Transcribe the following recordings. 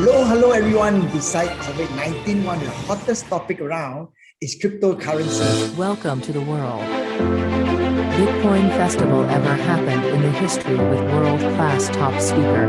Hello everyone. Besides COVID-19, one of the hottest topic around is cryptocurrency. Welcome to the world. Bitcoin Festival ever happened in the history with world-class top speaker.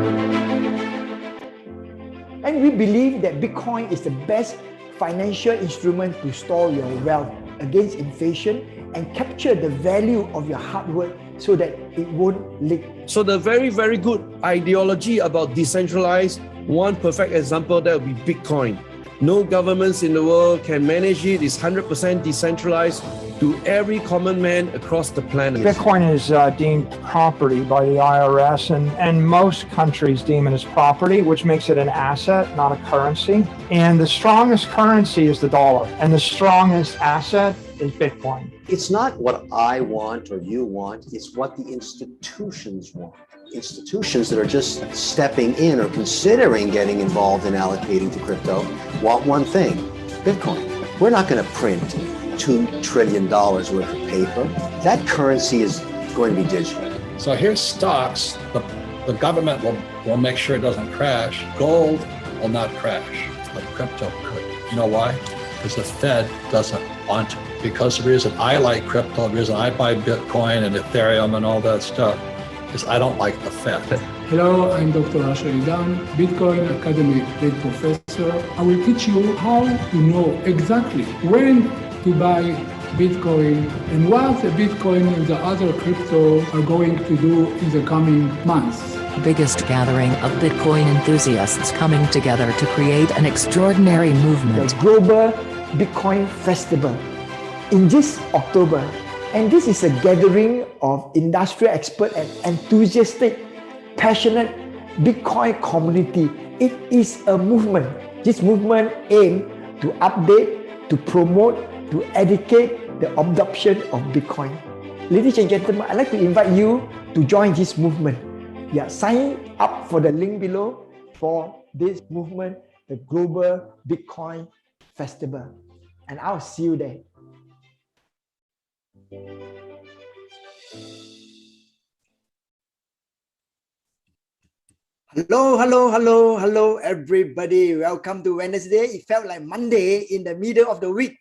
And we believe that Bitcoin is the best financial instrument to store your wealth against inflation and capture the value of your hard work so that it won't leak. So the very, very good ideology about decentralized, one perfect example that would be Bitcoin. No governments in the world can manage it. It's 100% decentralized to every common man across the planet. Bitcoin is deemed property by the IRS, and most countries deem it as property, which makes it an asset, not a currency. And the strongest currency is the dollar, and the strongest asset is Bitcoin. It's not what I want or you want, it's what the institutions want. Institutions that are just stepping in or considering getting involved in allocating to crypto want one thing, Bitcoin. We're not going to print $2 trillion worth of paper. That currency is going to be digital. So here's stocks. The government will make sure it doesn't crash. Gold will not crash, but crypto could. You know why? Because the Fed doesn't want to. Because the reason I like crypto, the reason I buy Bitcoin and Ethereum and all that stuff, is I don't like the Fed. Hello, I'm Dr. Asheridan, Bitcoin Academy Lead Professor. I will teach you how to know exactly when to buy Bitcoin and what the Bitcoin and the other crypto are going to do in the coming months. Biggest gathering of Bitcoin enthusiasts coming together to create an extraordinary movement. The Global Bitcoin Festival in this October. And this is a gathering of industrial experts and enthusiastic, passionate Bitcoin community. It is a movement. This movement aims to update, to promote, to educate the adoption of Bitcoin. Ladies and gentlemen, I'd like to invite you to join this movement. Yeah, sign up for the link below for this movement, the Global Bitcoin Festival. And I'll see you there. Hello, everybody. Welcome to Wednesday. It felt like Monday in the middle of the week.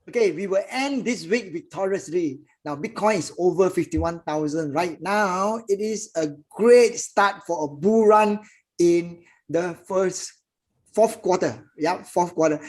Okay, we will end this week victoriously. Now, Bitcoin is over 51,000 right now. It is a great start for a bull run in the fourth quarter. Yeah, fourth quarter.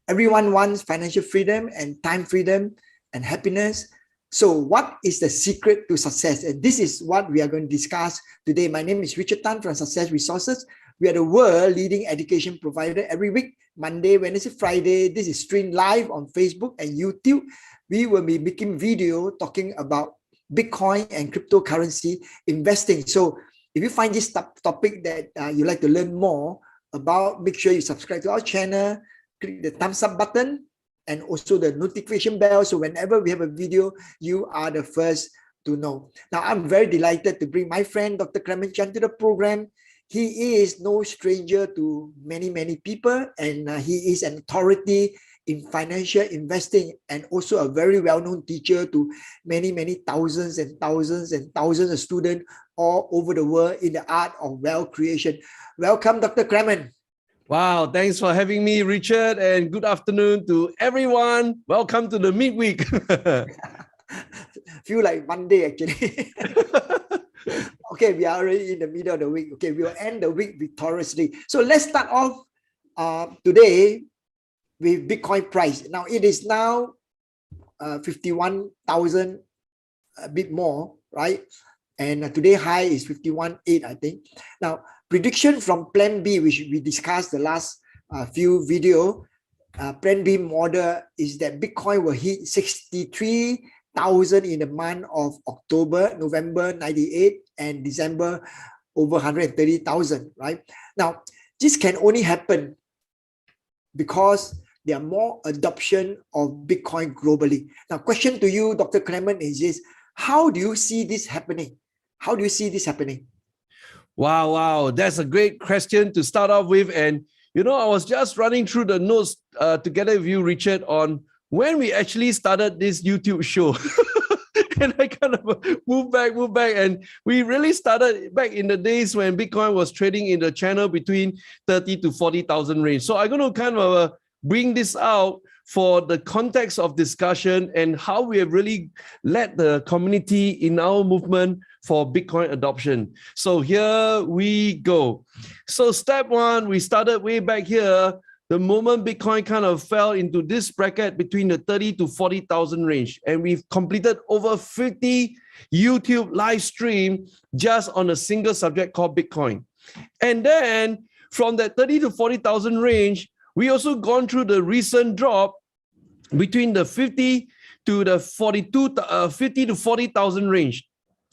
Everyone wants financial freedom and time freedom and happiness. So what is the secret to success? And this is what we are going to discuss today. My name is Richard Tan from Success Resources. We are the world leading education provider every week, Monday, Wednesday, Friday. This is streamed live on Facebook and YouTube. We will be making video talking about Bitcoin and cryptocurrency investing. So if you find this topic that you'd like to learn more about, make sure you subscribe to our channel, click the thumbs up button, and also the notification bell. So whenever we have a video, you are the first to know. Now, I'm very delighted to bring my friend, Dr. Clemen Chiang, to the program. He is no stranger to many people, and he is an authority in financial investing and also a very well-known teacher to many thousands and thousands and thousands of students all over the world in the art of wealth creation. Welcome, Dr. Clemen. Wow, thanks for having me, Richard, and good afternoon to everyone. Welcome to the midweek. Feel like Monday, actually. Okay, we are already in the middle of the week. Okay, we will end the week victoriously. So let's start off today with Bitcoin price. Now, it is now 51,000, a bit more, right? And today high is 51.8, I think. Now, prediction from Plan B, which we discussed the last few video, Plan B model is that Bitcoin will hit 63,000 in the month of October, November 98, and December over 130,000, right? Now, this can only happen because there are more adoption of Bitcoin globally. Now, question to you, Dr. Clemen, is this: how do you see this happening? How do you see this happening? Wow, that's a great question to start off with. And you know, I was just running through the notes together with you, Richard, on when we actually started this YouTube show. and I kind of moved back. And we really started back in the days when Bitcoin was trading in the channel between 30 to 40,000 range. So I'm going to kind of bring this out for the context of discussion and how we have really led the community in our movement for Bitcoin adoption. So here we go. So step one, we started way back here. The moment Bitcoin kind of fell into this bracket between the 30 to 40,000 range. And we've completed over 50 YouTube live stream just on a single subject called Bitcoin. And then from that 30 to 40,000 range, we also gone through the recent drop between the 50 to the 50 to 40,000 range.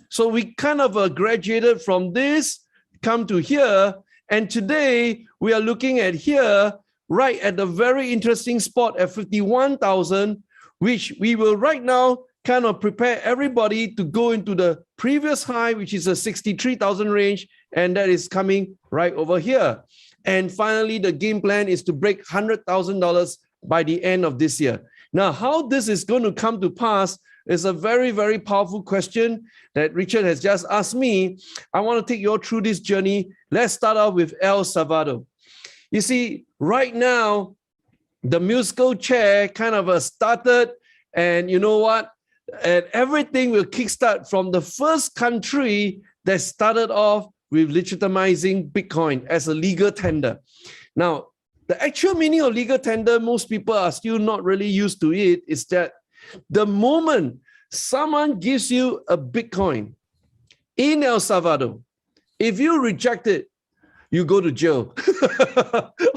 So we kind of graduated from this, come to here. And today we are looking at here, right at the very interesting spot at 51,000, which we will right now kind of prepare everybody to go into the previous high, which is a 63,000 range, and that is coming right over here. And finally, the game plan is to break $100,000 by the end of this year. Now, how this is going to come to pass is a very, very powerful question that Richard has just asked me. I want to take you all through this journey. Let's start off with El Salvador. You see, right now, the musical chair kind of started, and you know what? And everything will kickstart from the first country that started off with legitimizing Bitcoin as a legal tender. Now, the actual meaning of legal tender, most people are still not really used to it, is that the moment someone gives you a Bitcoin in El Salvador, if you reject it, you go to jail.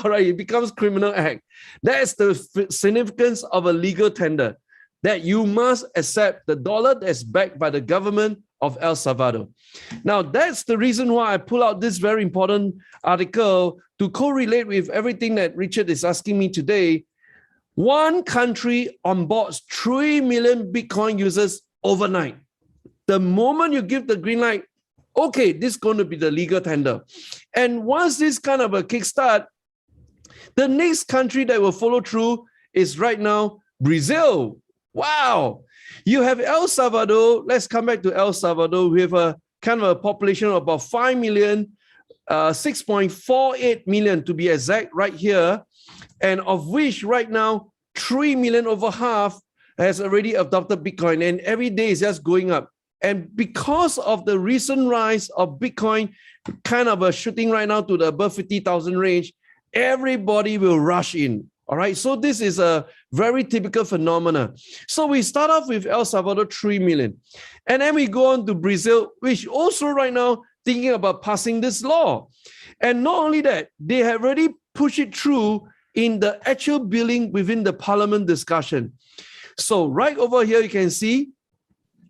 All right, it becomes criminal act. That's the significance of a legal tender, that you must accept the dollar that's backed by the government of El Salvador. Now, that's the reason why I pull out this very important article to correlate with everything that Richard is asking me today. One country onboards 3 million Bitcoin users overnight. The moment you give the green light, okay, this is going to be the legal tender. And once this kind of a kickstart, the next country that will follow through is right now Brazil. Wow. You have El Salvador. Let's come back to El Salvador. We have a kind of a population of about 5 million, 6.48 million to be exact right here. And of which right now, 3 million, over half, has already adopted Bitcoin. And every day is just going up. And because of the recent rise of Bitcoin, kind of a shooting right now to the above 50,000 range, everybody will rush in. All right, so this is a very typical phenomena. So we start off with El Salvador, 3 million. And then we go on to Brazil, which also right now thinking about passing this law. And not only that, they have already pushed it through in the actual billing within the parliament discussion. So right over here, you can see,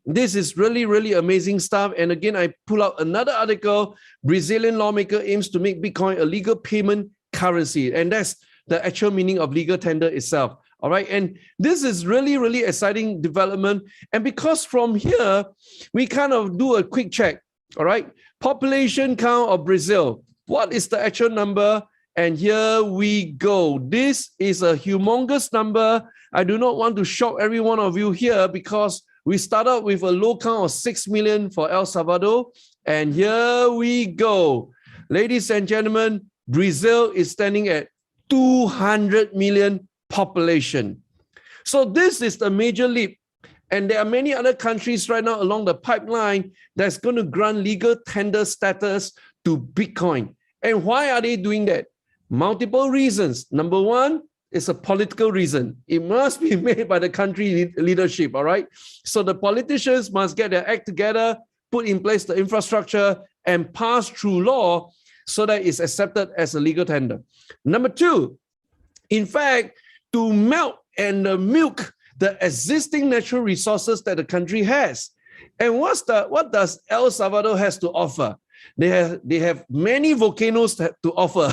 this is really, really amazing stuff. And again, I pull out another article. Brazilian lawmaker aims to make Bitcoin a legal payment currency. And that's the actual meaning of legal tender itself. All right. And this is really, really exciting development. And because from here, we kind of do a quick check. All right. Population count of Brazil. What is the actual number? And here we go. This is a humongous number. I do not want to shock every one of you here because we start out with a low count of 6 million for El Salvador. And here we go. Ladies and gentlemen, Brazil is standing at 200 million population. So this is the major leap. And there are many other countries right now along the pipeline that's going to grant legal tender status to Bitcoin. And why are they doing that? Multiple reasons. Number one, it's a political reason. It must be made by the country leadership, all right? So the politicians must get their act together, put in place the infrastructure, and pass through law so that it's accepted as a legal tender. Number two, in fact, to melt and milk the existing natural resources that the country has. And what does El Salvador has to offer? They have many volcanoes to offer.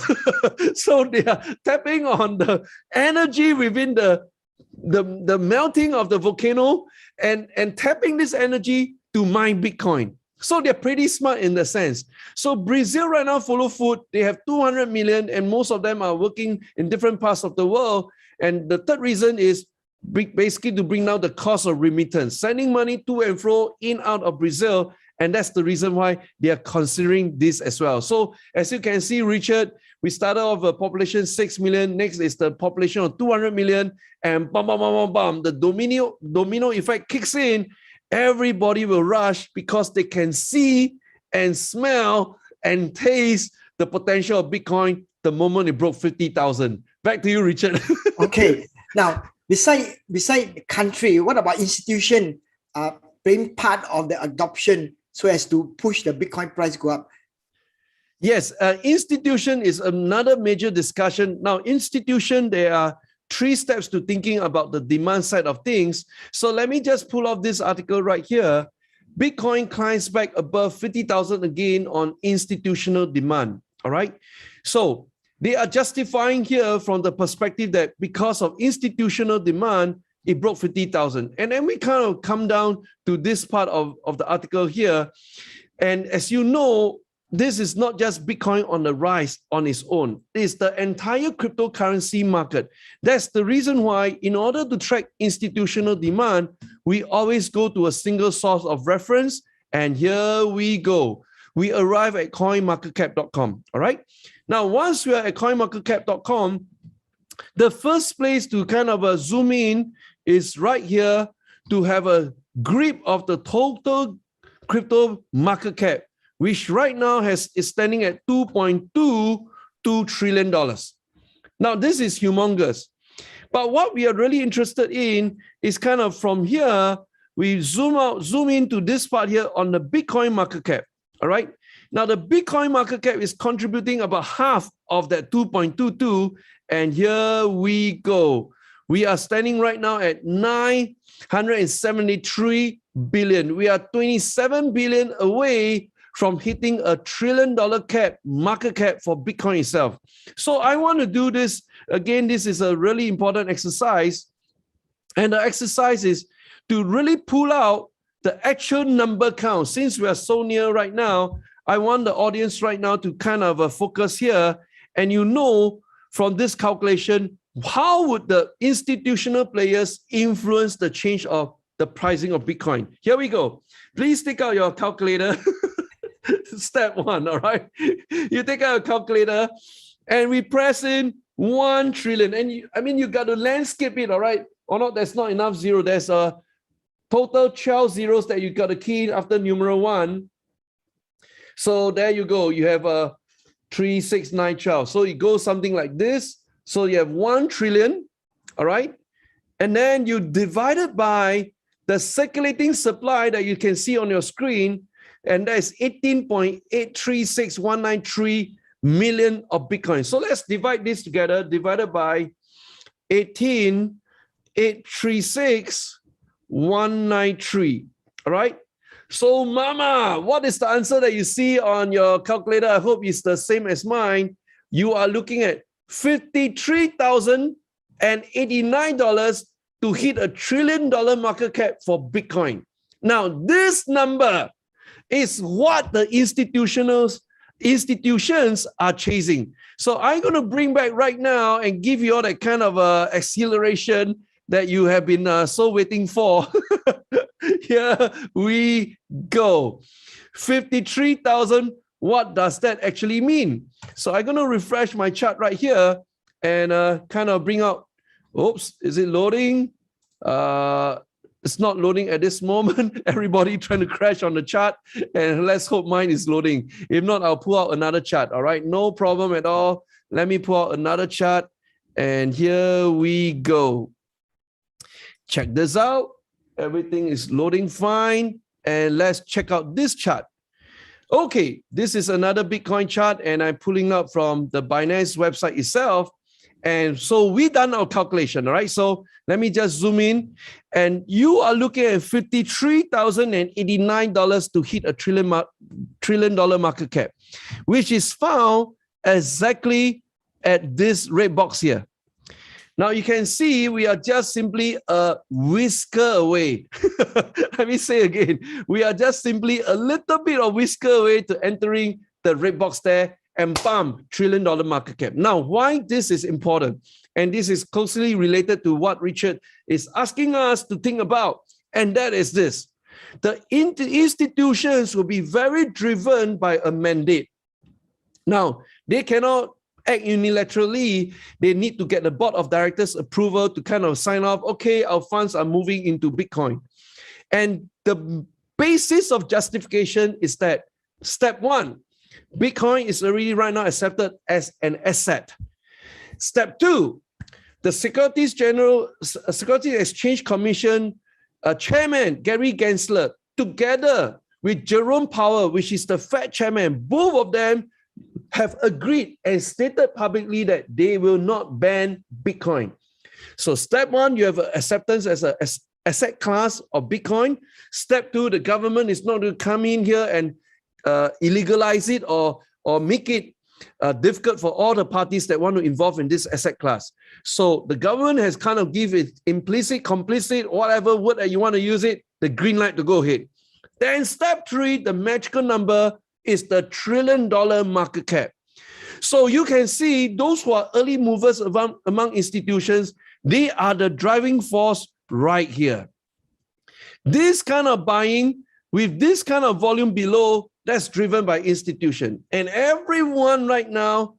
So they are tapping on the energy within the melting of the volcano and tapping this energy to mine Bitcoin. So they're pretty smart in the sense. So Brazil right now follow foot. They have 200 million and most of them are working in different parts of the world. And the third reason is basically to bring down the cost of remittance, sending money to and fro, in, out of Brazil. And that's the reason why they are considering this as well. So as you can see, Richard, we started off a population 6 million. Next is the population of 200 million. And bam, bam, bam, bam, bam, the domino effect kicks in. Everybody will rush because they can see and smell and taste the potential of Bitcoin the moment it broke 50,000. Back to you, Richard. Okay. Now, beside the country, what about institution being part of the adoption so as to push the Bitcoin price go up? Yes, institution is another major discussion. Now, institution, there are 3 steps to thinking about the demand side of things. So let me just pull off this article right here. Bitcoin climbs back above 50,000 again on institutional demand. All right. So they are justifying here from the perspective that because of institutional demand, it broke 50,000. And then we kind of come down to this part of the article here. And as you know, this is not just Bitcoin on the rise on its own. It's the entire cryptocurrency market. That's the reason why, in order to track institutional demand, we always go to a single source of reference. And here we go. We arrive at coinmarketcap.com. All right. Now, once we are at coinmarketcap.com, the first place to kind of zoom in is right here to have a grip of the total crypto market cap, which right now is standing at $2.22 trillion. Now, this is humongous. But what we are really interested in is kind of from here, we zoom into this part here on the Bitcoin market cap. All right. Now, the Bitcoin market cap is contributing about half of that 2.22. And here we go. We are standing right now at 973 billion. We are 27 billion away from hitting a $1 trillion market cap for Bitcoin itself. So I want to do this. Again, this is a really important exercise. And the exercise is to really pull out the actual number count. Since we are so near right now, I want the audience right now to kind of focus here. And you know, from this calculation, how would the institutional players influence the change of the pricing of Bitcoin? Here we go. Please take out your calculator. Step 1, all right? You take out a calculator and we press in 1 trillion. And you got to landscape it, all right? Or not, there's not enough zero. There's a total 12 zeros that you got to key in after numeral 1. So there you go. You have a 3, 6, 9, 12. So it goes something like this. So you have 1 trillion, all right? And then you divide it by the circulating supply that you can see on your screen, and that is 18.836193 million of Bitcoin. So let's divide this together, divided by 18.836.193, all right? So mama, what is the answer that you see on your calculator? I hope it's the same as mine. You are looking at $53,089 to hit a $1 trillion market cap for Bitcoin. Now, this number is what the institutions are chasing. So I'm going to bring back right now and give you all that kind of acceleration that you have been so waiting for. Here we go. 53,000. What does that actually mean? So I'm going to refresh my chart right here and kind of bring out, oops, is it loading? It's not loading at this moment. Everybody trying to crash on the chart, and let's hope mine is loading. If not, I'll pull out another chart. All right, no problem at all. Let me pull out another chart, and here we go. Check this out. Everything is loading fine, and let's check out this chart. Okay, this is another Bitcoin chart, and I'm pulling up from the Binance website itself. And so we done our calculation, all right? So let me just zoom in. And you are looking at $53,089 to hit a $1 trillion market cap, which is found exactly at this red box here. Now you can see we are just simply a whisker away. Let me say again, we are just simply a little bit of whisker away to entering the red box there, and bam, $1 trillion market cap. Now, why this is important? And this is closely related to what Richard is asking us to think about. And that is this. The institutions will be very driven by a mandate. Now, they cannot act unilaterally. They need to get the board of directors approval to kind of sign off, okay, our funds are moving into Bitcoin. And the basis of justification is that step one, Bitcoin is already right now accepted as an asset. Step two, the Securities Exchange Commission chairman, Gary Gensler, together with Jerome Powell, which is the Fed chairman, both of them have agreed and stated publicly that they will not ban Bitcoin. So step one, you have acceptance as an asset class of Bitcoin. Step two, the government is not going to come in here and illegalize it or make it difficult for all the parties that want to involve in this asset class. So the government has kind of give it implicit, complicit, whatever word that you want to use it, the green light to go ahead. Then step three, the magical number is the $1 trillion market cap. So you can see those who are early movers among institutions, they are the driving force right here. This kind of buying with this kind of volume below, that's driven by institution. And everyone right now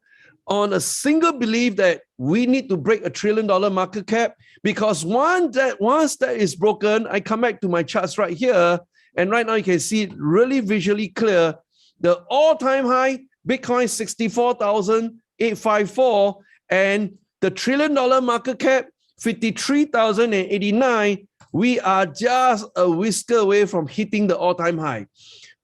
on a single belief that we need to break $1 trillion market cap, because once that is broken, I come back to my charts right here, and right now you can see it really visually clear. The all-time high, Bitcoin 64,854, and the $1 trillion market cap, 53,089. We are just a whisker away from hitting the all-time high.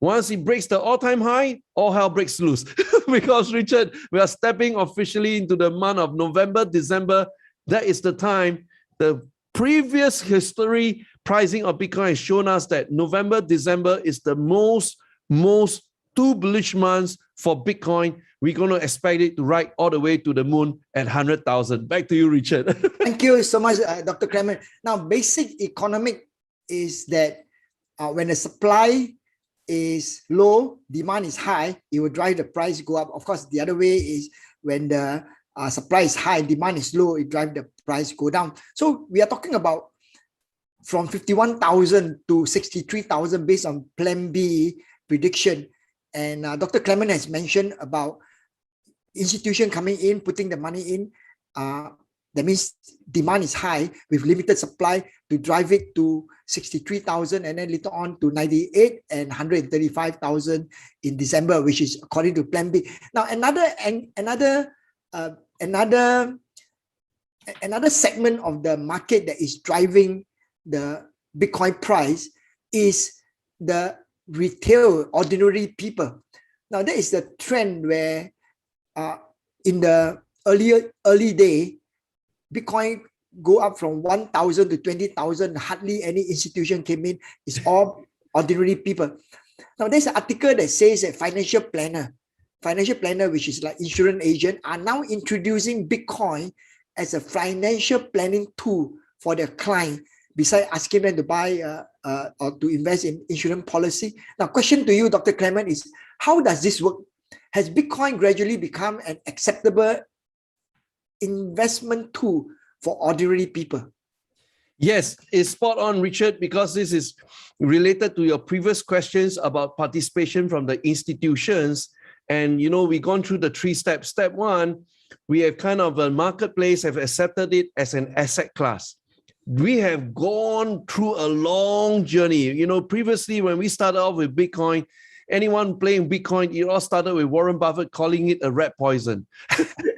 Once it breaks the all-time high, all hell breaks loose. Because, Richard, we are stepping officially into the month of November, December. That is the time. The previous history pricing of Bitcoin has shown us that November, December is the most two bullish months for Bitcoin. We're going to expect it to ride all the way to the moon at 100,000. Back to you, Richard. Thank you so much, Dr. Clemen. Now, basic economic is that when the supply is low, demand is high, it will drive the price go up. Of course, the other way is when the supply is high, demand is low, it drives the price go down. So we are talking about from 51,000 to 63,000 based on Plan B prediction. And Dr. Clemen has mentioned about institution coming in, putting the money in. That means demand is high with limited supply to drive it to 63,000 and then later on to 98 and 135,000 in December, which is according to Plan B. Now, another segment of the market that is driving the Bitcoin price is the retail, ordinary people. Now, that is the trend where in the early day, Bitcoin go up from 1,000 to 20,000. Hardly any institution came in. It's all ordinary people. Now, there's an article that says that financial planner, which is like insurance agent, are now introducing Bitcoin as a financial planning tool for their client, besides asking them to buy or to invest in insurance policy. Now, question to you, Dr. Clemen, is how does this work? Has Bitcoin gradually become an acceptable investment tool for ordinary people? Yes, it's spot on, Richard, because this is related to your previous questions about participation from the institutions. And, you know, we've gone through the 3 steps. Step one, we have kind of a marketplace have accepted it as an asset class. We have gone through a long journey. You know, previously when we started off with Bitcoin, anyone playing Bitcoin, it all started with Warren Buffett calling it a rat poison.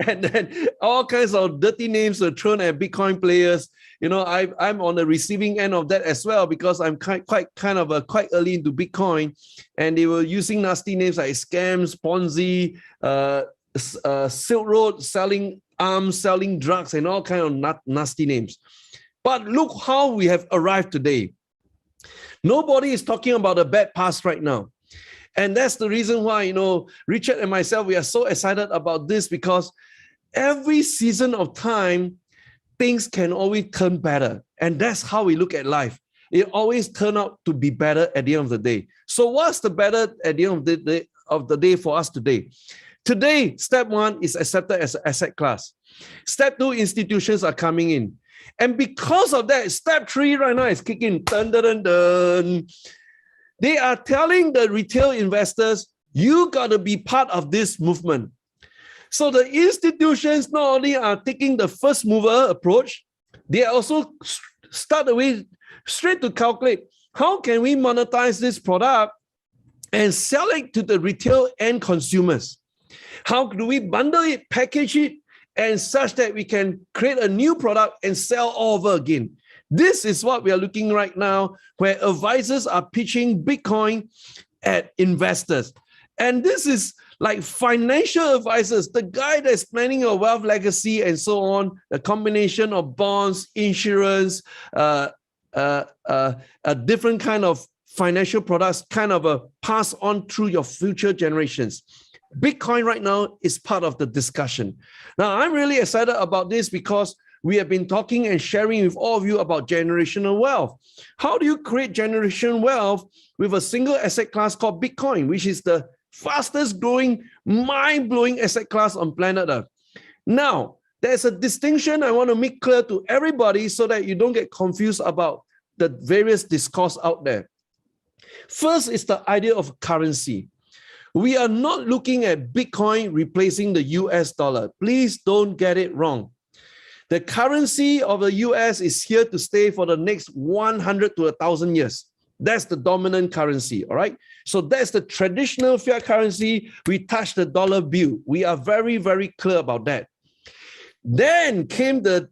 And then all kinds of dirty names were thrown at Bitcoin players. You know, I'm on the receiving end of that as well, because I'm quite early into Bitcoin, and they were using nasty names like scams, Ponzi, Silk Road, selling arms, selling drugs, and all kind of nasty names. But look how we have arrived today. Nobody is talking about a bad past right now. And that's the reason why, you know, Richard and myself, we are so excited about this, because every season of time, things can always turn better. And that's how we look at life. It always turns out to be better at the end of the day. So what's the better at the end of the day for us today? Today, step one is accepted as an asset class. Step 2, institutions are coming in. And because of that, step 3 right now is kicking. Dun, dun, dun, dun. They are telling the retail investors, you got to be part of this movement. So the institutions not only are taking the first mover approach, they also start away straight to calculate, how can we monetize this product and sell it to the retail end consumers? How do we bundle it, package it, and such that we can create a new product and sell all over again? This is what we are looking right now, where advisors are pitching Bitcoin at investors. And this is like financial advisors, the guy that's planning a wealth legacy and so on, a combination of bonds, insurance, a different kind of financial products, kind of a pass on through your future generations. Bitcoin right now is part of the discussion. Now, I'm really excited about this because we have been talking and sharing with all of you about generational wealth. How do you create generational wealth with a single asset class called Bitcoin, which is the fastest growing, mind-blowing asset class on planet Earth? Now, there's a distinction I want to make clear to everybody so that you don't get confused about the various discourse out there. First is the idea of currency. We are not looking at Bitcoin replacing the US dollar. Please don't get it wrong. The currency of the US is here to stay for the next 100 to 1,000 years. That's the dominant currency, all right? So that's the traditional fiat currency. We touch the dollar bill. We are very, very clear about that. Then came the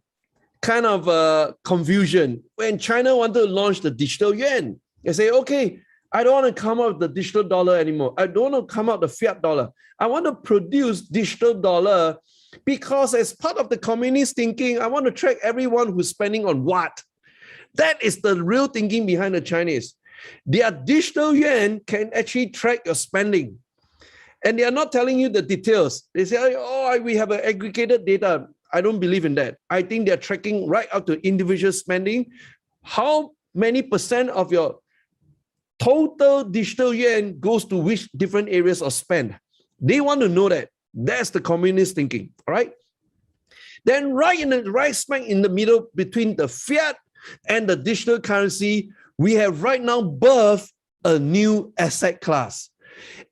kind of confusion when China wanted to launch the digital yuan. They say, okay, I don't want to come out with the digital dollar anymore. I don't want to come out the fiat dollar. I want to produce digital dollar because as part of the communist thinking, I want to track everyone who's spending on what. That is the real thinking behind the Chinese. Their digital yuan can actually track your spending. And they are not telling you the details. They say, oh, we have an aggregated data. I don't believe in that. I think they're tracking right up to individual spending. How many percent of your total digital yuan goes to which different areas of spend? They want to know that. That's the communist thinking, all right? Then right smack in the middle between the fiat and the digital currency, we have right now birthed a new asset class.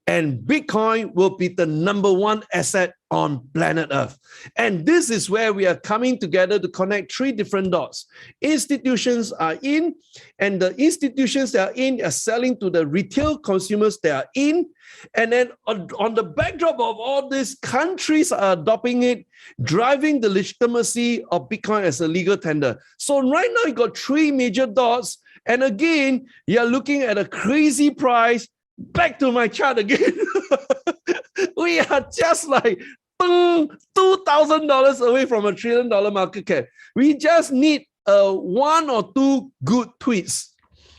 And Bitcoin will be the #1 asset on planet Earth. And this is where we are coming together to connect 3 different dots. Institutions are in, and the institutions that are in are selling to the retail consumers that are in. And then on the backdrop of all this, countries are adopting it, driving the legitimacy of Bitcoin as a legal tender. So right now you got 3 major dots. And again, you're looking at a crazy price. Back to my chart again. We are just like $2,000 away from $1 trillion market cap. We just need 1 or 2 good tweets,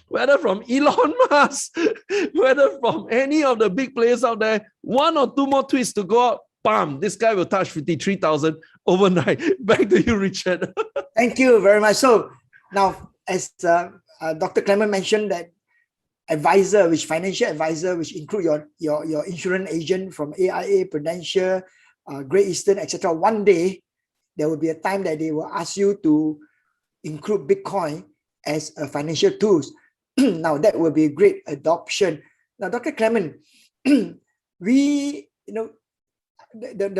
whether from Elon Musk, whether from any of the big players out there. 1 or 2 more tweets to go out. Bam! This guy will touch 53,000 overnight. Back to you, Richard. Thank you very much. So now, as Dr. Clemen mentioned, that advisor, which financial advisor, which include your insurance agent from AIA, Prudential, Great Eastern, etc. One day, there will be a time that they will ask you to include Bitcoin as a financial tools. Now, that will be a great adoption. Now, Dr. Clemen, the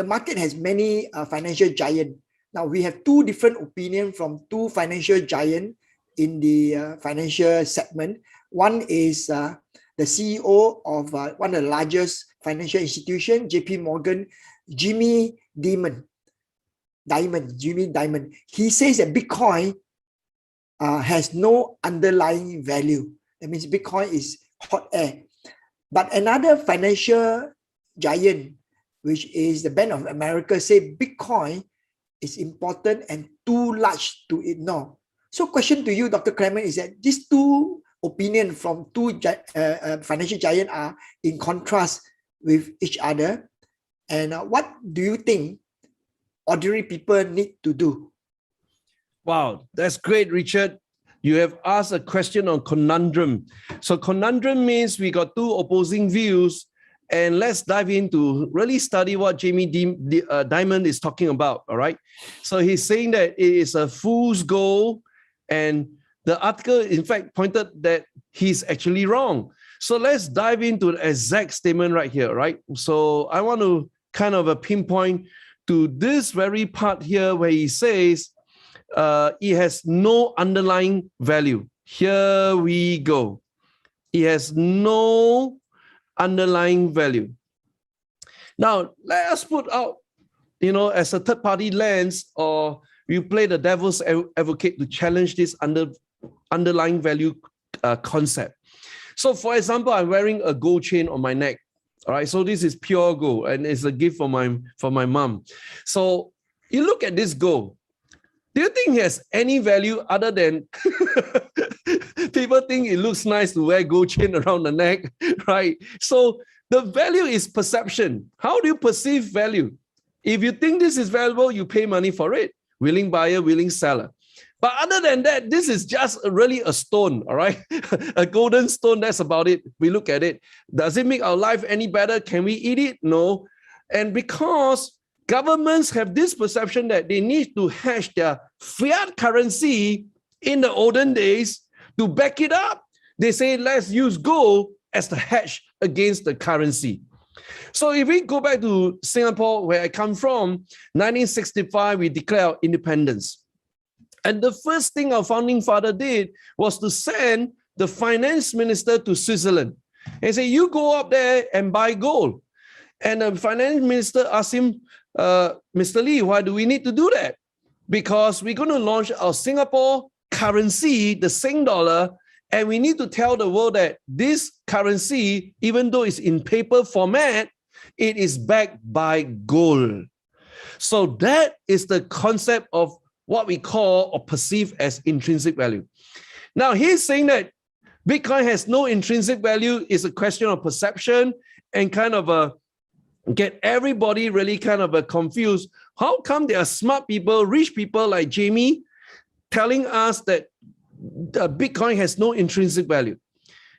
market has many financial giants. Now, we have 2 different opinions from 2 financial giants in the financial segment. One is the CEO of one of the largest financial institutions, JP Morgan, Jimmy Dimon. He says that Bitcoin has no underlying value. That means Bitcoin is hot air. But another financial giant, which is the Bank of America, say Bitcoin is important and too large to ignore. So question to you, Dr. Clemen, is that these 2 opinions from 2 financial giants are in contrast with each other. And what do you think ordinary people need to do? Wow, that's great, Richard. You have asked a question on conundrum. So conundrum means we got 2 opposing views And let's dive into really study what Jamie Dimon is talking about, all right? So he's saying that it is a fool's gold, and the article, in fact, pointed that he's actually wrong. So let's dive into the exact statement right here, right? So I want to kind of pinpoint to this very part here where he says it has no underlying value. Here we go. It has no underlying value. Now, let us put out, as a third-party lens, or you play the devil's advocate to challenge this underlying value concept. So, for example, I'm wearing a gold chain on my neck. All right, so this is pure gold, and it's a gift for my mom. So you look at this gold. Do you think it has any value other than people think it looks nice to wear gold chain around the neck, right? So the value is perception. How do you perceive value? If you think this is valuable, you pay money for it. Willing buyer, willing seller. But other than that, this is just really a stone, all right? A golden stone, that's about it. We look at it. Does it make our life any better? Can we eat it? No. And because governments have this perception that they need to hedge their fiat currency in the olden days to back it up, they say, let's use gold as the hedge against the currency. So if we go back to Singapore, where I come from, 1965, we declared our independence. And the first thing our founding father did was to send the finance minister to Switzerland and say, you go up there and buy gold. And the finance minister asked him, Mr. Lee, why do we need to do that? Because we're going to launch our Singapore currency, the Sing dollar, and we need to tell the world that this currency, even though it's in paper format, it is backed by gold. So that is the concept of what we call or perceive as intrinsic value. Now, he's saying that Bitcoin has no intrinsic value is a question of perception and kind of get everybody really kind of confused. How come there are smart people, rich people like Jamie telling us that Bitcoin has no intrinsic value?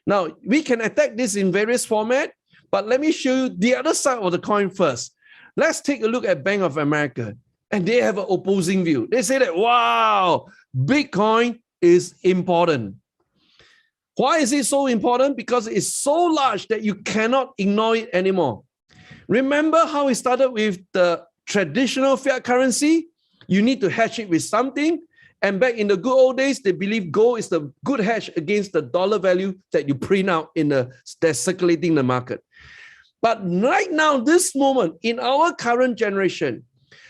Now, we can attack this in various formats, but let me show you the other side of the coin first. Let's take a look at Bank of America. And they have an opposing view. They say that, wow, Bitcoin is important. Why is it so important? Because it's so large that you cannot ignore it anymore. Remember how we started with the traditional fiat currency? You need to hedge it with something. And back in the good old days, they believe gold is the good hedge against the dollar value that you print out that's circulating in the market. But right now, this moment, in our current generation,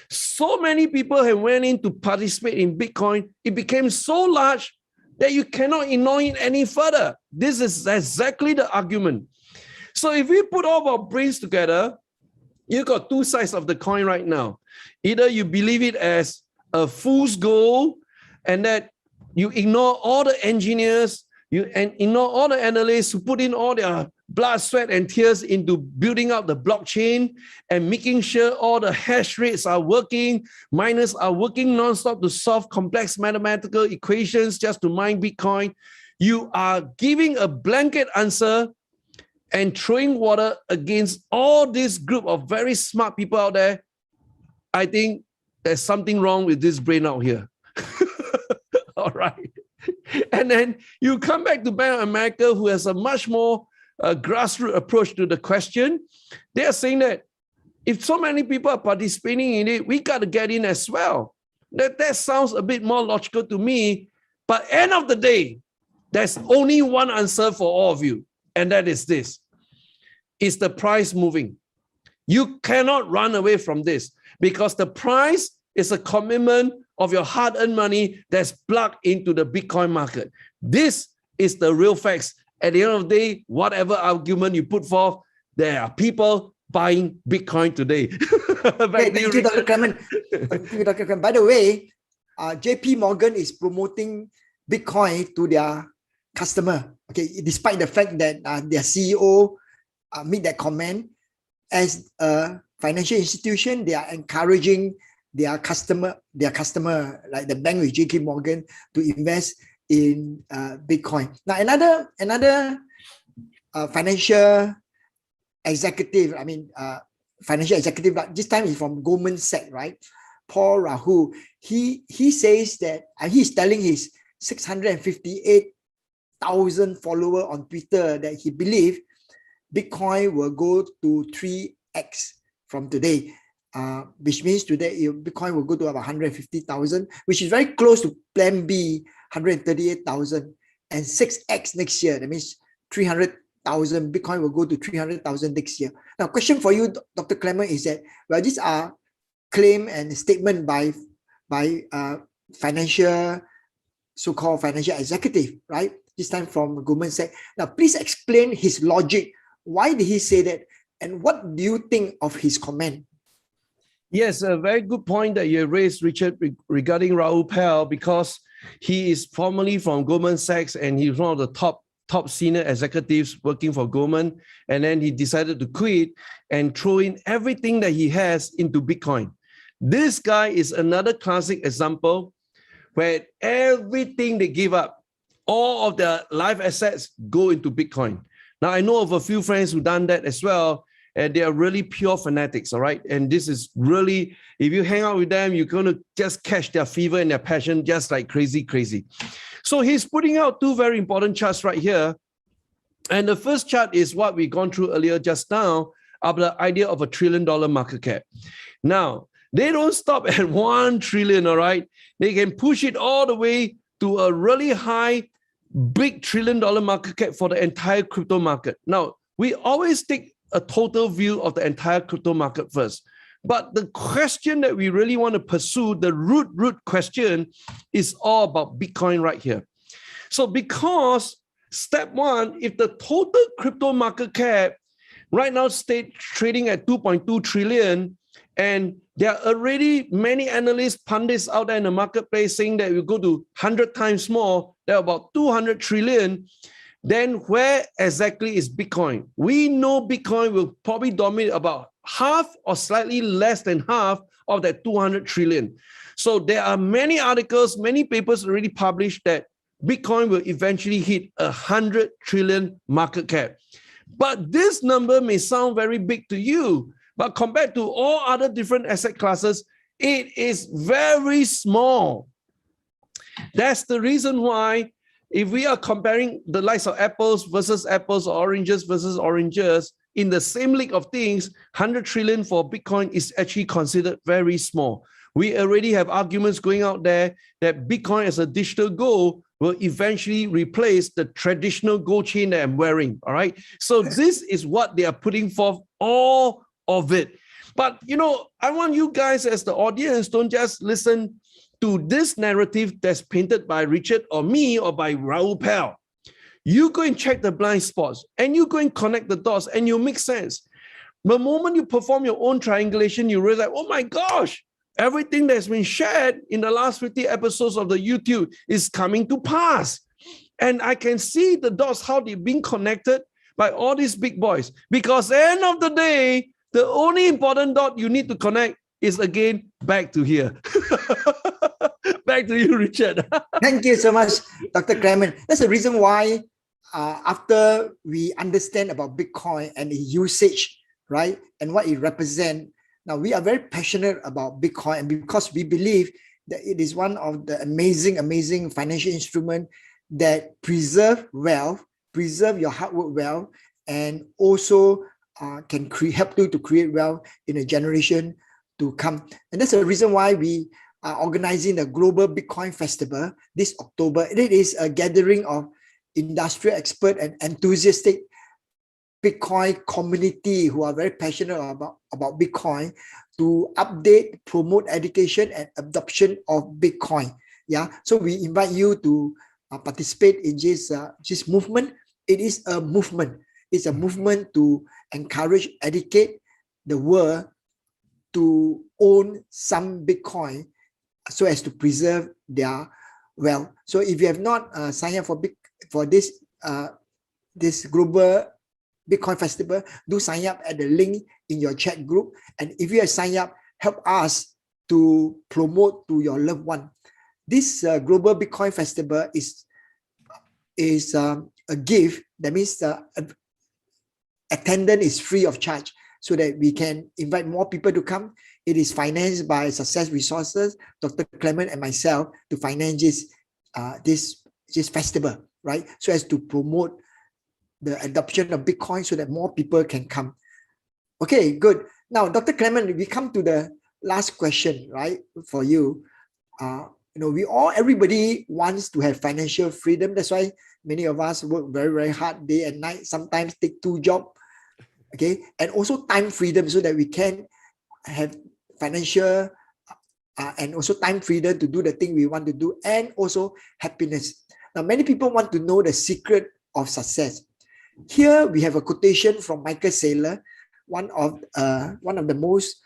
so many people have went in to participate in Bitcoin. It became so large that you cannot ignore it any further. This is exactly the argument. So if we put all our brains together, you got two sides of the coin right now. Either you believe it as a fool's gold and that you ignore all the engineers, you ignore all the analysts who put in all their blood, sweat, and tears into building up the blockchain and making sure all the hash rates are working, miners are working nonstop to solve complex mathematical equations just to mine Bitcoin. You are giving a blanket answer and throwing water against all this group of very smart people out there. I think there's something wrong with this brain out here. All right. And then you come back to Bank of America, who has a much more grassroots approach to the question. They are saying that if so many people are participating in it, we got to get in as well. That sounds a bit more logical to me. But end of the day, there's only one answer for all of you, and that is this. Is the price moving? You cannot run away from this because the price is a commitment of your hard-earned money that's plugged into the Bitcoin market. This is the real facts. At the end of the day, whatever argument you put forth, there are people buying Bitcoin today. Thank you, Dr. Clemen. Thank you, Dr. Clemen. By the way, JP Morgan is promoting Bitcoin to their customer. Okay, despite the fact that their CEO made that comment, as a financial institution, they are encouraging their customer, like the bank with JP Morgan, to invest in Bitcoin. Now, another financial executive, financial executive, but this time he's from Goldman Sachs, right? Paul Rahul. He says that he's telling his 658,000 followers on Twitter that he believes Bitcoin will go to 3x from today, which means today Bitcoin will go to about 150,000, which is very close to Plan B, 138,000, and 6x next year. That means 300,000. Bitcoin will go to 300,000 next year. Now, question for you, Dr. Clemen, is that, well, these are claim and statement by financial, so-called financial executive, right? This time from Goldman Sachs. Now, please explain his logic. Why did he say that? And what do you think of his comment? Yes, a very good point that you raised, Richard, regarding Rahul Pal, because he is formerly from Goldman Sachs and he's one of the top senior executives working for Goldman. And then he decided to quit and throw in everything that he has into Bitcoin. This guy is another classic example where everything they give up, all of their life assets go into Bitcoin. Now, I know of a few friends who've done that as well, and they are really pure fanatics, all right? And this is really, if you hang out with them, you're going to just catch their fever and their passion just like crazy. So he's putting out two very important charts right here. And the first chart is what we've gone through earlier just now, of the idea of $1 trillion market cap. Now, they don't stop at 1 trillion, all right? They can push it all the way to a really high, big $1 trillion market cap for the entire crypto market. Now, we always take a total view of the entire crypto market first. But the question that we really want to pursue, the root question, is all about Bitcoin right here. So because step one, if the total crypto market cap right now trading at 2.2 trillion, and there are already many analysts, pundits out there in the marketplace saying that we go to 100 times more, there are about 200 trillion, then where exactly is Bitcoin? We know Bitcoin will probably dominate about half or slightly less than half of that 200 trillion. So there are many articles, many papers already published that Bitcoin will eventually hit 100 trillion market cap. But this number may sound very big to you, but compared to all other different asset classes, it is very small. That's the reason why if we are comparing the likes of apples or oranges versus oranges, in the same league of things, 100 trillion for Bitcoin is actually considered very small. We already have arguments going out there that Bitcoin as a digital gold will eventually replace the traditional gold chain that I'm wearing, all right? So this is what they are putting forth, all of it. But, you know, I want you guys as the audience, don't just listen to this narrative that's painted by Richard or me or by Rahul Pal. You go and check the blind spots and you go and connect the dots and you make sense. The moment you perform your own triangulation, you realize, oh my gosh, everything that's been shared in the last 50 episodes of the YouTube is coming to pass. And I can see the dots, how they've been connected by all these big boys. Because at the end of the day, the only important dot you need to connect is again back to here. Back to you, Richard. Thank you so much, Dr. Clemen. That's the reason why after we understand about Bitcoin and its usage, right, and what it represents, now we are very passionate about Bitcoin, and because we believe that it is one of the amazing financial instrument that preserve wealth, preserve your hard work wealth, and also can help you to create wealth in a generation to come. And that's the reason why we are organizing the Global Bitcoin Festival this October. It is a gathering of industrial expert and enthusiastic Bitcoin community who are very passionate about Bitcoin to update, promote education and adoption of Bitcoin. Yeah, so we invite you to participate in this movement. It is a movement. It's a movement to encourage, educate the world to own some Bitcoin so as to preserve their wealth. So if you have not signed up for this global Bitcoin Festival, do sign up at the link in your chat group. And if you have signed up, help us to promote to your loved one. This Global Bitcoin Festival is a gift. That means attendance is free of charge so that we can invite more people to come. It is financed by Success Resources, Dr. Clemen and myself to finance this festival, right? So as to promote the adoption of Bitcoin so that more people can come. Okay, good. Now, Dr. Clemen, we come to the last question, right, for you. Everybody wants to have financial freedom. That's why many of us work very, very hard day and night, sometimes take 2 jobs, okay? And also time freedom so that we can have financial and also time freedom to do the thing we want to do, and also happiness. Now, many people want to know the secret of success. Here we have a quotation from Michael Saylor, one of the most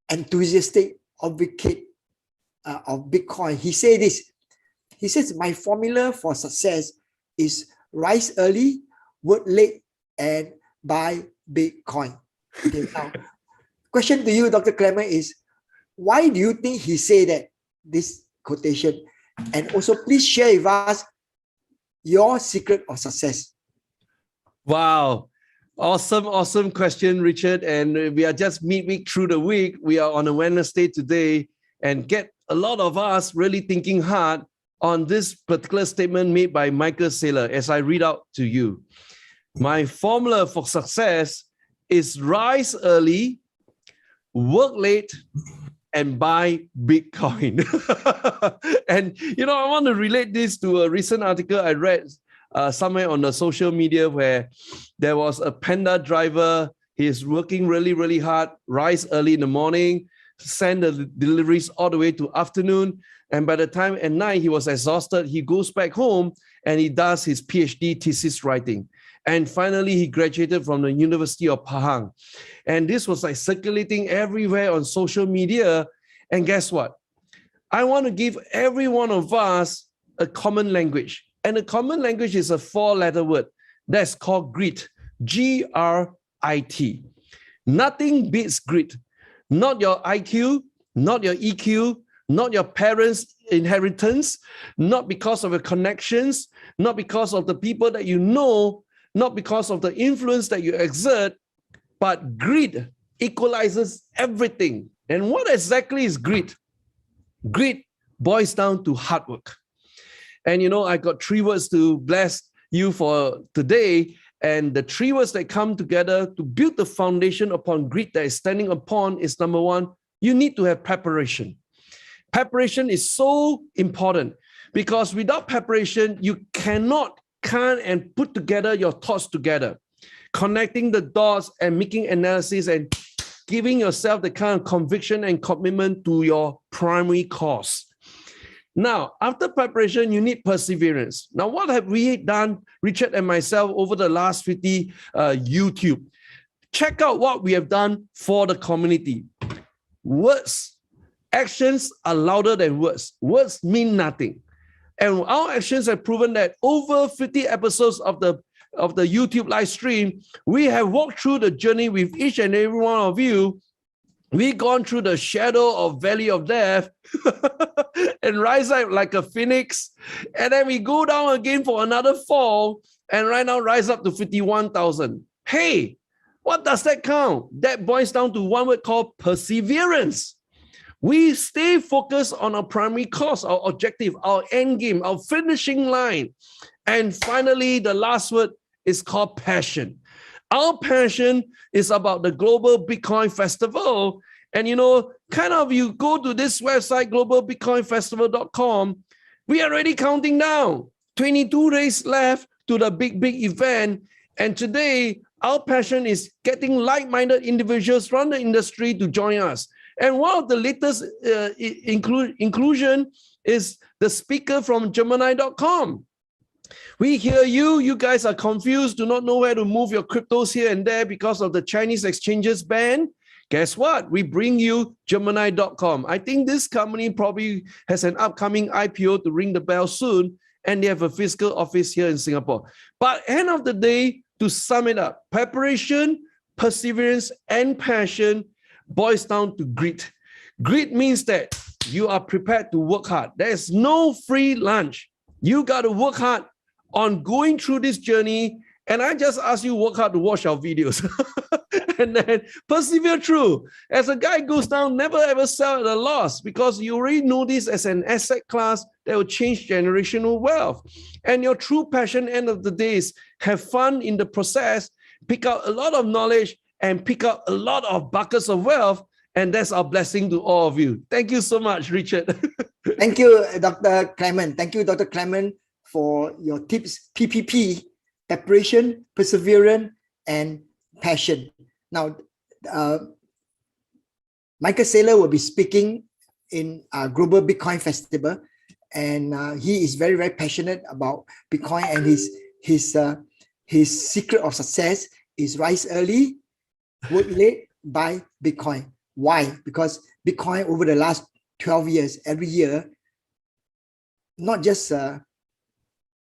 enthusiastic advocate of Bitcoin. He said this. He says, my formula for success is rise early, work late, and buy Bitcoin. Okay, now, question to you, Dr. Clemen, is why do you think he said this quotation? And also, please share with us your secret of success. Wow. Awesome question, Richard. And we are just midweek through the week. We are on a Wednesday today, and get a lot of us really thinking hard on this particular statement made by Michael Saylor as I read out to you. My formula for success is rise early, work late, and buy Bitcoin. And, I want to relate this to a recent article I read somewhere on the social media where there was a Panda driver. He is working really, really hard, rise early in the morning, send the deliveries all the way to afternoon. And by the time at night he was exhausted, he goes back home and he does his PhD thesis writing. And finally, he graduated from the University of Pahang. And this was like circulating everywhere on social media. And guess what? I want to give every one of us a common language. And the common language is a 4-letter word that's called grit. G-R-I-T. Nothing beats grit. Not your IQ, not your EQ, not your parents' inheritance, not because of your connections, not because of the people that you know, not because of the influence that you exert, but grit equalizes everything. And what exactly is grit? Grit boils down to hard work. And I got 3 words to bless you for today. And the 3 words that come together to build the foundation upon grit that is standing upon is, number 1, you need to have preparation. Preparation is so important because without preparation, you can't and put together your thoughts together, connecting the dots and making analysis and giving yourself the kind of conviction and commitment to your primary cause. Now, after preparation, you need perseverance. Now, what have we done, Richard and myself, over the last 50 YouTube? Check out what we have done for the community. Words, actions are louder than words. Words mean nothing. And our actions have proven that over 50 episodes of the YouTube live stream, we have walked through the journey with each and every one of you. We've gone through the shadow of valley of death and rise up like a phoenix. And then we go down again for another fall and right now rise up to 51,000. Hey, what does that count? That boils down to one word called perseverance. We stay focused on our primary cause, our objective, our end game, our finishing line. And finally, the last word is called passion. Our passion is about the Global Bitcoin Festival. And you go to this website, globalbitcoinfestival.com. We are already counting down. 22 days left to the big event. And today, our passion is getting like-minded individuals from the industry to join us. And one of the latest inclusion is the speaker from Gemini.com. We hear you guys are confused, do not know where to move your cryptos here and there because of the Chinese exchanges ban. Guess what? We bring you Gemini.com. I think this company probably has an upcoming IPO to ring the bell soon, and they have a physical office here in Singapore. But end of the day, to sum it up, preparation, perseverance, and passion boils down to grit. Grit means that you are prepared to work hard. There's no free lunch. You got to work hard on going through this journey And I just ask you work hard to watch our videos and then persevere through. As a guy goes down, never ever sell at a loss, because you already know this as an asset class that will change generational wealth. And your true passion, end of the day, is have fun in the process, pick out a lot of knowledge, and pick up a lot of buckets of wealth. And that's our blessing to all of you. Thank you so much, Richard. Thank you, Dr. Clemen. Thank you, Dr. Clemen, for your tips. PPP, preparation, perseverance, and passion. Now, Michael Saylor will be speaking in Global Bitcoin Festival, and he is very, very passionate about Bitcoin, and his secret of success is rise early, work late, buy Bitcoin. Why? Because Bitcoin over the last 12 years, every year, not just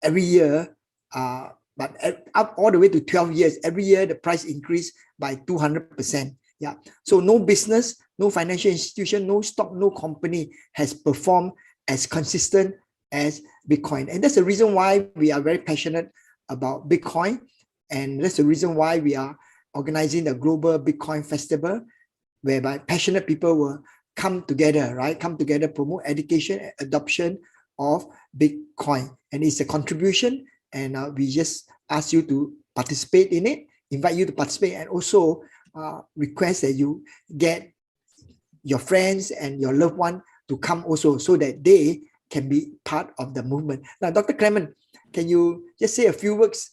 every year, but up all the way to 12 years, every year the price increased by 200%. Yeah. So no business, no financial institution, no stock, no company has performed as consistent as Bitcoin. And that's the reason why we are very passionate about Bitcoin. And that's the reason why we are organizing the Global Bitcoin Festival, whereby passionate people will come together, right? Come together, promote education and adoption of Bitcoin. And it's a contribution, and we just ask you to participate in it, invite you to participate, and also request that you get your friends and your loved one to come also, so that they can be part of the movement. Now, Dr. Clemen, can you just say a few words,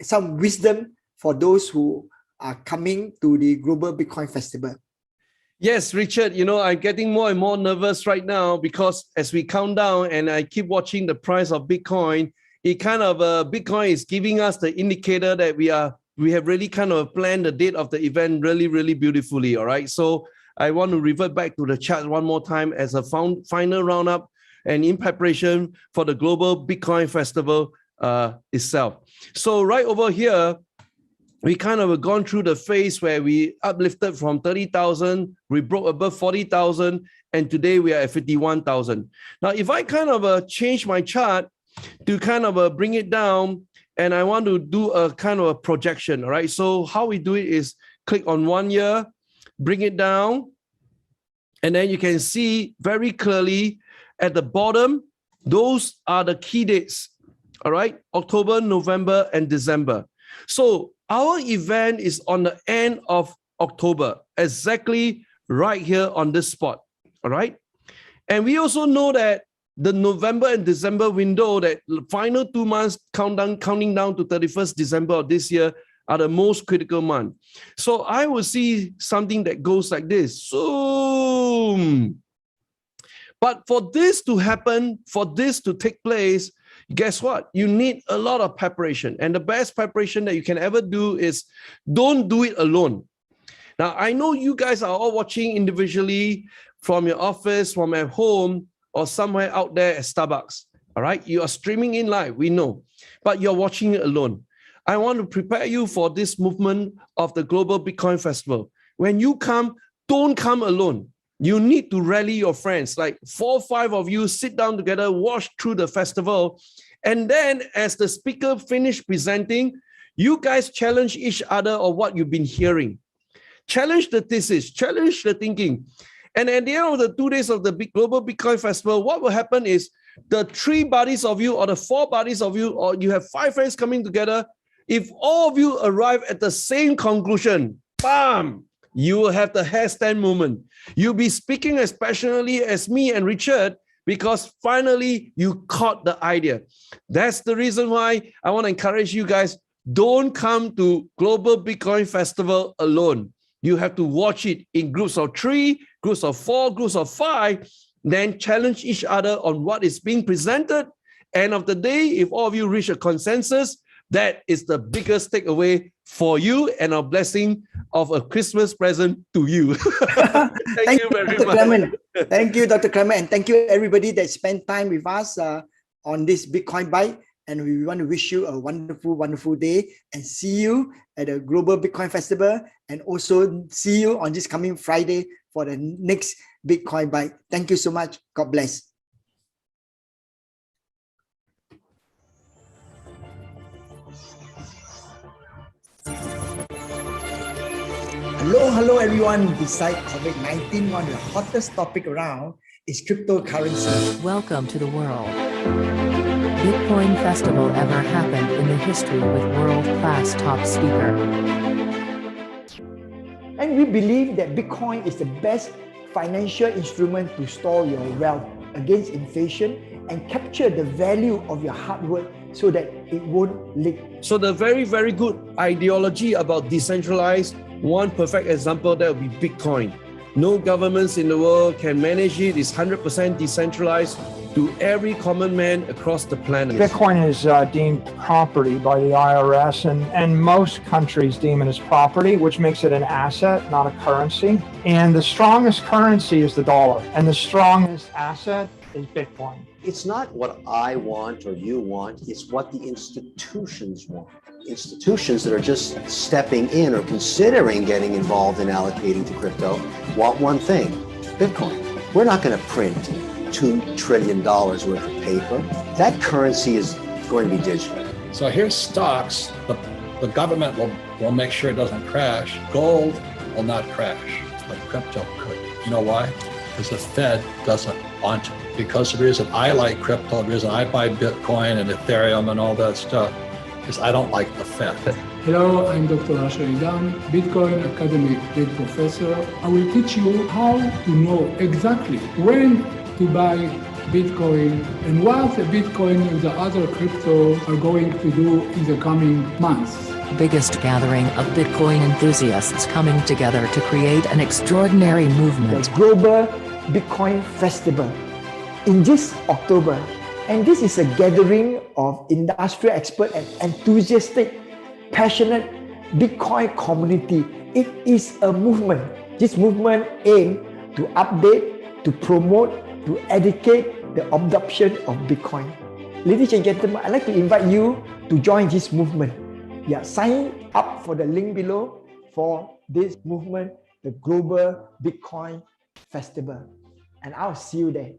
some wisdom for those who are coming to the Global Bitcoin Festival? Yes, Richard, you know, I'm getting more and more nervous right now, because as we count down and I keep watching the price of Bitcoin, it kind of, Bitcoin is giving us the indicator that we have really kind of planned the date of the event really, really beautifully, all right? So I want to revert back to the chart one more time as a final roundup and in preparation for the Global Bitcoin Festival itself. So right over here, we kind of gone through the phase where we uplifted from 30,000, we broke above 40,000, and today we are at 51,000. Now, if I kind of change my chart to kind of bring it down, and I want to do a kind of a projection, all right? So how we do it is click on 1 year, bring it down, and then you can see very clearly at the bottom, those are the key dates, all right? October, November, and December. So our event is on the end of October, exactly right here on this spot, all right? And we also know that the November and December window, that final 2 months counting down to 31st December of this year, are the most critical month. So I will see something that goes like this. Zoom. But for this to happen, for this to take place, guess what? You need a lot of preparation. And the best preparation that you can ever do is don't do it alone. Now, I know you guys are all watching individually from your office, from at home, or somewhere out there at Starbucks. All right? You are streaming in live, we know, but you're watching it alone. I want to prepare you for this movement of the Global Bitcoin Festival. When you come, don't come alone. You need to rally your friends, like 4 or 5 of you, sit down together, watch through the festival. And then as the speaker finished presenting, you guys challenge each other on what you've been hearing. Challenge the thesis, challenge the thinking. And at the end of the 2 days of the Global Bitcoin Festival, what will happen is the 3 buddies of you or the 4 buddies of you, or you have 5 friends coming together, if all of you arrive at the same conclusion, bam, you will have the hairstand moment. You'll be speaking as passionately as me and Richard, because finally you caught the idea. That's the reason why I want to encourage you guys, don't come to Global Bitcoin Festival alone. You have to watch it in groups of 3, groups of 4, groups of 5, then challenge each other on what is being presented. End of the day, if all of you reach a consensus, that is the biggest takeaway for you, and a blessing of a Christmas present to you. Thank you very Dr. much. Clemen. Thank you, Dr. Clemen, and thank you everybody that spent time with us on this Bitcoin Bite. And we want to wish you a wonderful, wonderful day, and see you at the Global Bitcoin Festival, and also see you on this coming Friday for the next Bitcoin Bite. Thank you so much. God bless. Hello everyone. Besides COVID-19, one of the hottest topic around is cryptocurrency. Welcome to the world. Bitcoin festival ever happened in the history with world-class top speaker. And we believe that Bitcoin is the best financial instrument to store your wealth against inflation and capture the value of your hard work so that it won't leak. So the very, very good ideology about decentralized, one perfect example that would be Bitcoin. No governments in the world can manage it. It's 100% decentralized to every common man across the planet. Bitcoin is deemed property by the IRS, and most countries deem it as property, which makes it an asset, not a currency. And the strongest currency is the dollar, and the strongest asset is Bitcoin. It's not what I want or you want, it's what the institutions want. Institutions that are just stepping in or considering getting involved in allocating to crypto want one thing, Bitcoin. We're not going to print $2 trillion worth of paper. That currency is going to be digital. So here's stocks. The government will make sure it doesn't crash. Gold will not crash, but crypto could. You know why? Because the Fed doesn't want to. Because the reason I like crypto, the reason I buy Bitcoin and Ethereum and all that stuff, is I don't like the Fed. Hello, I'm Dr. Asheridan, Bitcoin Academy lead professor. I will teach you how to know exactly when to buy Bitcoin and what the Bitcoin and the other crypto are going to do in the coming months. Biggest gathering of Bitcoin enthusiasts coming together to create an extraordinary movement. The Global Bitcoin Festival in this October. And this is a gathering of industrial experts and enthusiastic, passionate Bitcoin community. It is a movement. This movement aims to update, to promote, to educate the adoption of Bitcoin. Ladies and gentlemen, I'd like to invite you to join this movement. Yeah, sign up for the link below for this movement, the Global Bitcoin Festival. And I'll see you there.